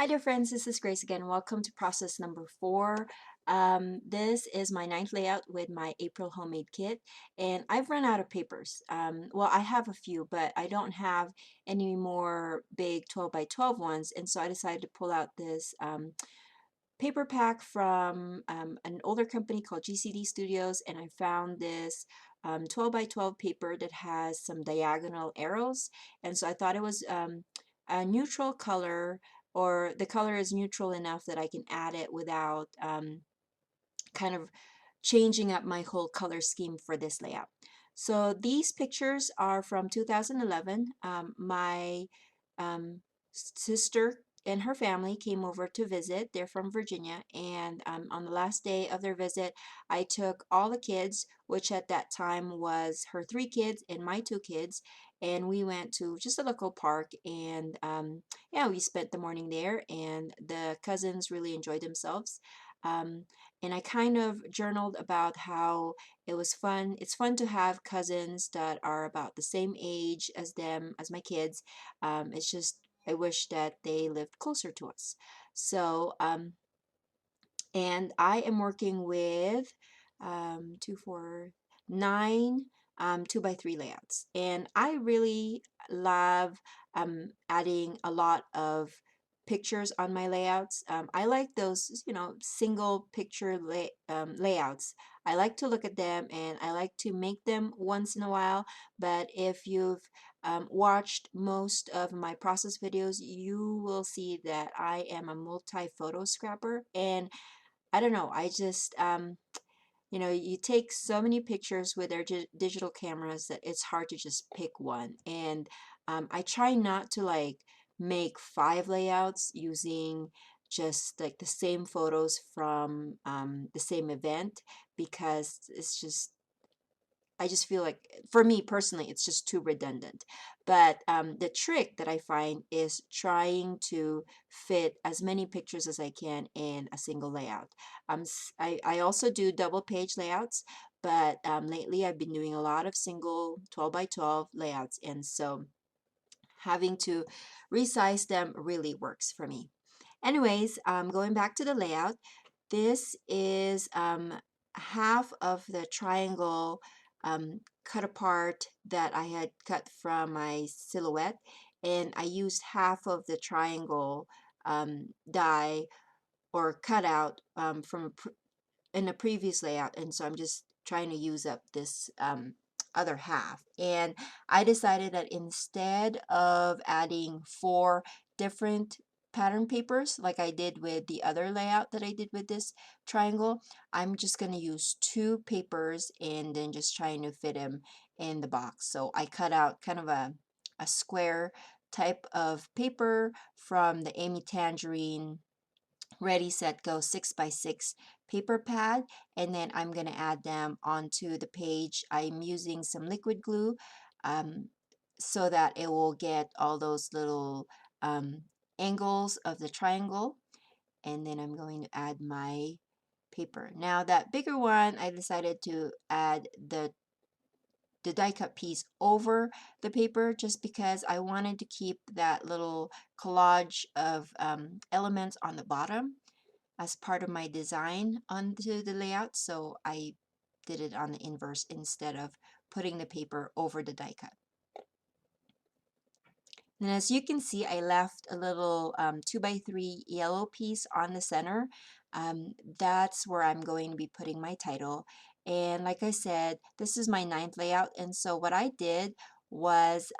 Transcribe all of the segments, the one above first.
Hi dear friends, this is Grace again. Welcome to process number 4. This is my ninth layout with my April homemade kit, and I've run out of papers. Well, I have a few, but I don't have any more big 12 by 12 ones, and so I decided to pull out this paper pack from an older company called GCD Studios, and I found this 12 by 12 paper that has some diagonal arrows, and so I thought it was a neutral color, or the color is neutral enough that I can add it without kind of changing up my whole color scheme for this layout. So these pictures are from 2011. My sister and her family came over to visit. They're from Virginia, and on the last day of their visit, I took all the kids, which at that time was her 3 kids and my 2 kids, and we went to just a local park, and yeah, we spent the morning there, and the cousins really enjoyed themselves. Um, and I kind of journaled about how it was fun. It's fun to have cousins that are about the same age as them, as my kids. It's just I wish that they lived closer to us. So, and I am working with 2, 4, 9 2 by 3 layouts, and I really love adding a lot of pictures on my layouts. I like those, single picture layouts. I like to look at them, and I like to make them once in a while. But if you've watched most of my process videos, you will see that I am a multi-photo scrapper, and I don't know, I just, you take so many pictures with their digital cameras that it's hard to just pick one. And I try not to like make 5 layouts using just like the same photos from the same event, because I just feel like, for me personally, it's just too redundant. But the trick that I find is trying to fit as many pictures as I can in a single layout. I also do double page layouts, but lately I've been doing a lot of single 12 by 12 layouts, and so having to resize them really works for me. Anyways, going back to the layout, this is half of the triangle cut apart that I had cut from my silhouette, and I used half of the triangle die or cut out from in a previous layout, and so I'm just trying to use up this other half. And I decided that instead of adding 4 different pattern papers like I did with the other layout that I did with this triangle, I'm just going to use 2 papers and then just trying to fit them in the box. So I cut out kind of a square type of paper from the Amy Tangerine Ready Set Go 6 by 6 paper pad, and then I'm going to add them onto the page. I'm using some liquid glue um, so that it will get all those little angles of the triangle, and then I'm going to add my paper. Now that bigger one, I decided to add the die cut piece over the paper, just because I wanted to keep that little collage of elements on the bottom as part of my design onto the layout, so I did it on the inverse instead of putting the paper over the die cut. And as you can see, I left a little 2 by 3 yellow piece on the center. That's where I'm going to be putting my title. And like I said, this is my 9th layout, and so what I did was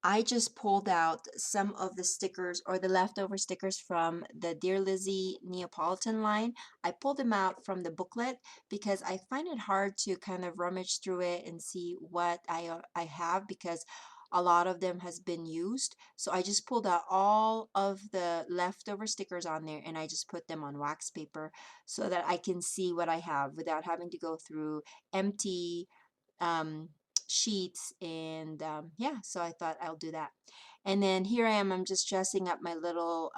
I just pulled out some of the stickers, or the leftover stickers, from the Dear Lizzie Neapolitan line. I pulled them out from the booklet because I find it hard to kind of rummage through it and see what I have, because a lot of them has been used. So I just pulled out all of the leftover stickers on there, and I just put them on wax paper so that I can see what I have without having to go through empty um, sheets. And yeah, so I thought I'll do that. And then here I am, I'm just dressing up my little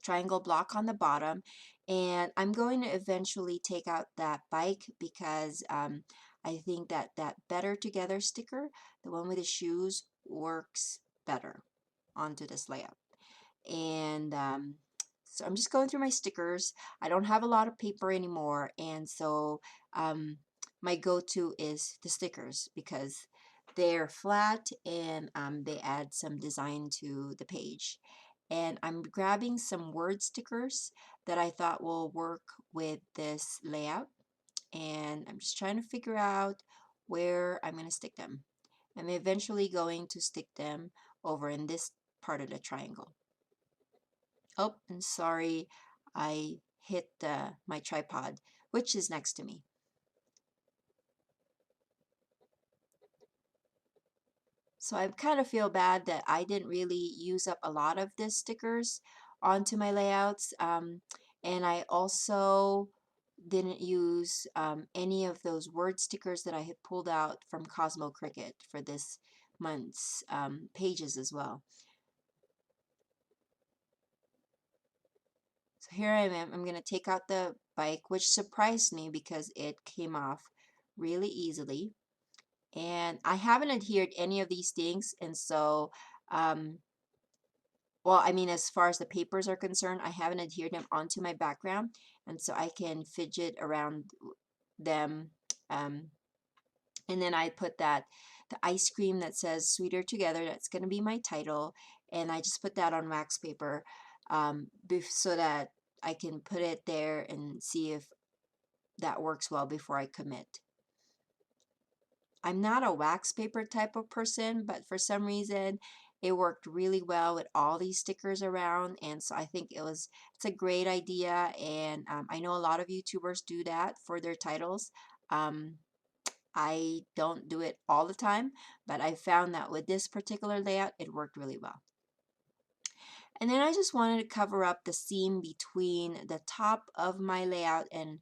triangle block on the bottom, and I'm going to eventually take out that bike, because I think that that Better Together sticker, the one with the shoes, works better onto this layout. And so I'm just going through my stickers. I don't have a lot of paper anymore, and so um, my go-to is the stickers because they're flat and they add some design to the page. And I'm grabbing some word stickers that I thought will work with this layout, and I'm just trying to figure out where I'm going to stick them. I'm eventually going to stick them over in this part of the triangle. Oh, and sorry, I hit my tripod, which is next to me. So I kind of feel bad that I didn't really use up a lot of the stickers onto my layouts. And I also didn't use any of those word stickers that I had pulled out from Cosmo Cricut for this month's pages as well. So here I am. I'm going to take out the bike, which surprised me because it came off really easily. And I haven't adhered any of these things, and so well, I mean, as far as the papers are concerned, I haven't adhered them onto my background, and so I can fidget around them. Um, and then I put the ice cream that says "Sweeter Together." That's going to be my title, and I just put that on wax paper so that I can put it there and see if that works well before I commit. I'm not a wax paper type of person, but for some reason it worked really well with all these stickers around, and so I think it's a great idea, and I know a lot of YouTubers do that for their titles. Um, I don't do it all the time, but I found that with this particular layout, it worked really well. And then I just wanted to cover up the seam between the top of my layout and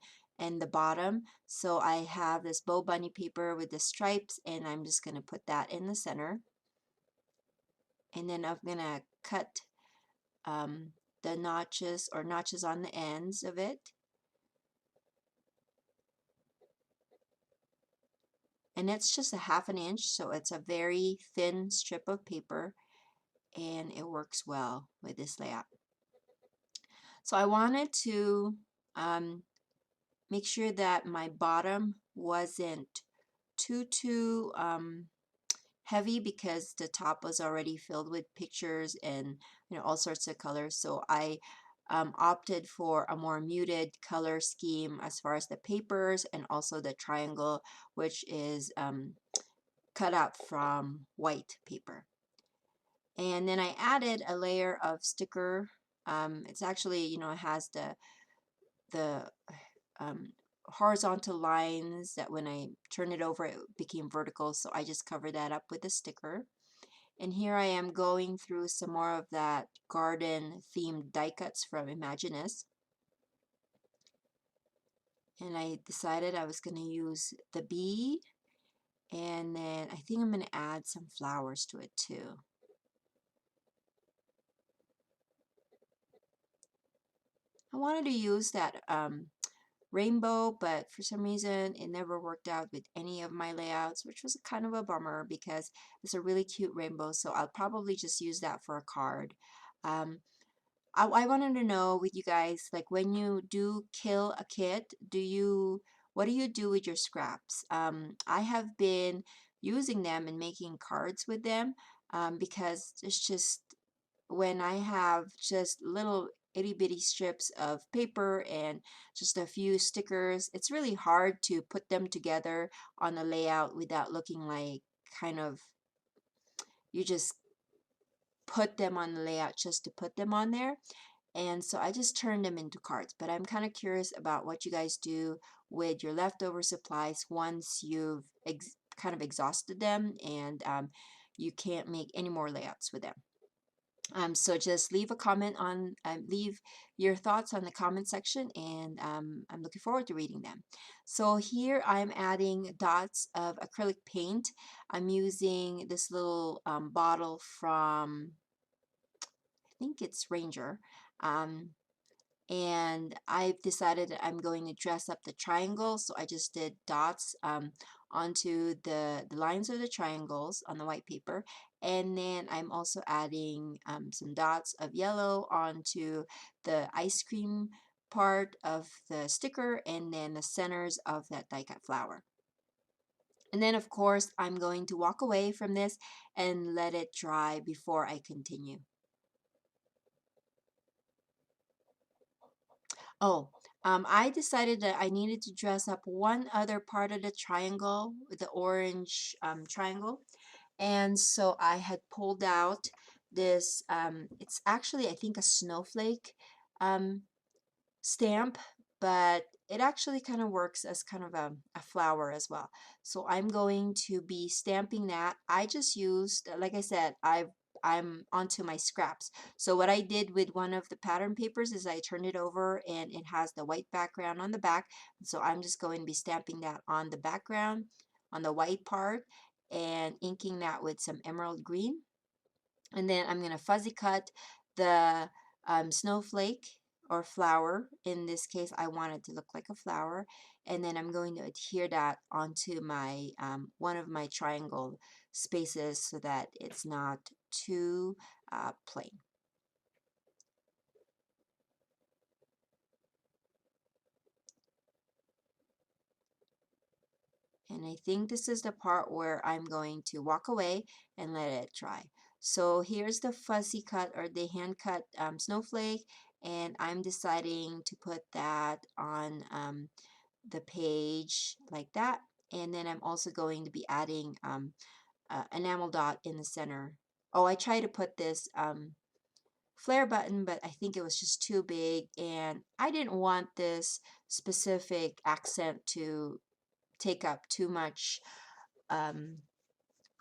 the bottom. So I have this bow bunny paper with the stripes, and I'm just going to put that in the center. And then I'm going to cut the notches on the ends of it. And it's just a 1/2 inch, so it's a very thin strip of paper, and it works well with this layout. So I wanted to um, make sure that my bottom wasn't too heavy because the top was already filled with pictures and all sorts of colors. So I opted for a more muted color scheme as far as the papers and also the triangle, which is cut out from white paper. And then I added a layer of sticker. It's actually, it has the um, horizontal lines that when I turn it over it became vertical, so I just covered that up with a sticker. And here I am going through some more of that garden themed die cuts from Imaginist, and I decided I was going to use the bee, and then I think I'm going to add some flowers to it too. I wanted to use that rainbow, but for some reason it never worked out with any of my layouts, which was kind of a bummer because it's a really cute rainbow, so I'll probably just use that for a card. Um, I wanted to know with you guys, like when you do kill a kit, what do you do with your scraps? I have been using them and making cards with them because it's just when I have just little itty bitty strips of paper and just a few stickers, it's really hard to put them together on a layout without looking like kind of you just put them on the layout just to put them on there. And so I just turned them into cards. But I'm kind of curious about what you guys do with your leftover supplies once you've kind of exhausted them and you can't make any more layouts with them. So just leave a comment leave your thoughts on the comment section, and I'm looking forward to reading them. So here I'm adding dots of acrylic paint. I'm using this little bottle from, I think it's Ranger. Um, and I've decided that I'm going to dress up the triangle, so I just did dots onto the lines of the triangles on the white paper, and then I'm also adding some dots of yellow onto the ice cream part of the sticker, and then the centers of that die cut flower. And then of course I'm going to walk away from this and let it dry before I continue. Oh, I decided that I needed to dress up one other part of the triangle, the orange triangle. And so I had pulled out this, it's actually, I think, a snowflake um, stamp, but it actually kind of works as kind of a flower as well. So I'm going to be stamping that. I just used, like I said, I'm onto my scraps. So what I did with one of the pattern papers is I turned it over and it has the white background on the back. So I'm just going to be stamping that on the background, on the white part, and inking that with some emerald green. And then I'm going to fuzzy cut the snowflake or flower. In this case, I want it to look like a flower. And then I'm going to adhere that onto my one of my triangle spaces so that it's not too plain. And I think this is the part where I'm going to walk away and let it dry. So here's the fuzzy cut or the hand cut snowflake, and I'm deciding to put that on the page like that. And then I'm also going to be adding enamel dot in the center. Oh, I tried to put this flare button, but I think it was just too big, and I didn't want this specific accent to take up too much um,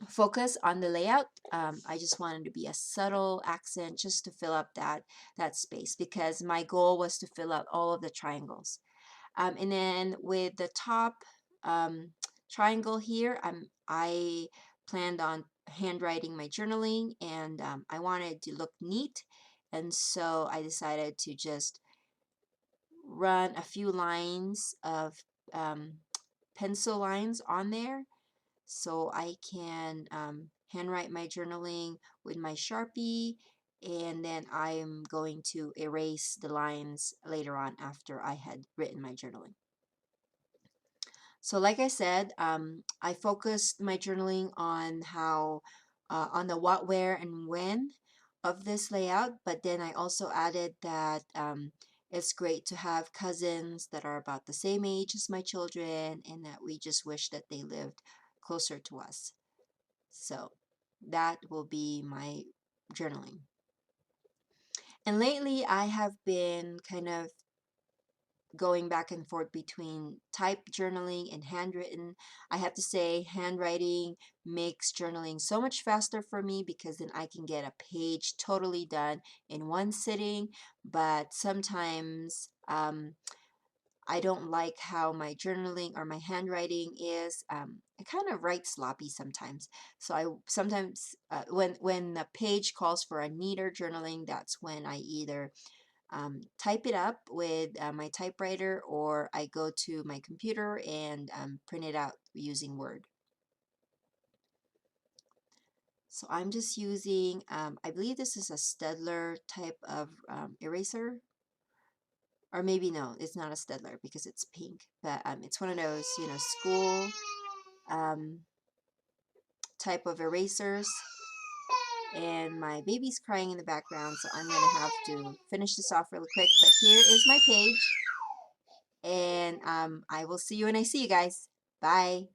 focus on the layout. I just wanted to be a subtle accent just to fill up that space, because my goal was to fill out all of the triangles. And then with the top triangle here, I planned on handwriting my journaling, and I wanted to look neat, and so I decided to just run a few lines of um, pencil lines on there so I can handwrite my journaling with my Sharpie, and then I'm going to erase the lines later on after I had written my journaling. So like I said, I focused my journaling on how, on the what, where, and when of this layout, but then I also added that it's great to have cousins that are about the same age as my children and that we just wish that they lived closer to us. So that will be my journaling. And lately I have been kind of going back and forth between type journaling and handwritten. I have to say, handwriting makes journaling so much faster for me because then I can get a page totally done in one sitting. But sometimes I don't like how my journaling or my handwriting is. I kind of write sloppy sometimes. So I sometimes, when the page calls for a neater journaling, that's when I either type it up with my typewriter, or I go to my computer and print it out using Word. So I'm just using, I believe this is a Staedtler type of eraser, or maybe no, it's not a Staedtler because it's pink, but it's one of those, school um, type of erasers. And my baby's crying in the background, so I'm going to have to finish this off really quick. But here is my page. And I will see you when I see you guys. Bye.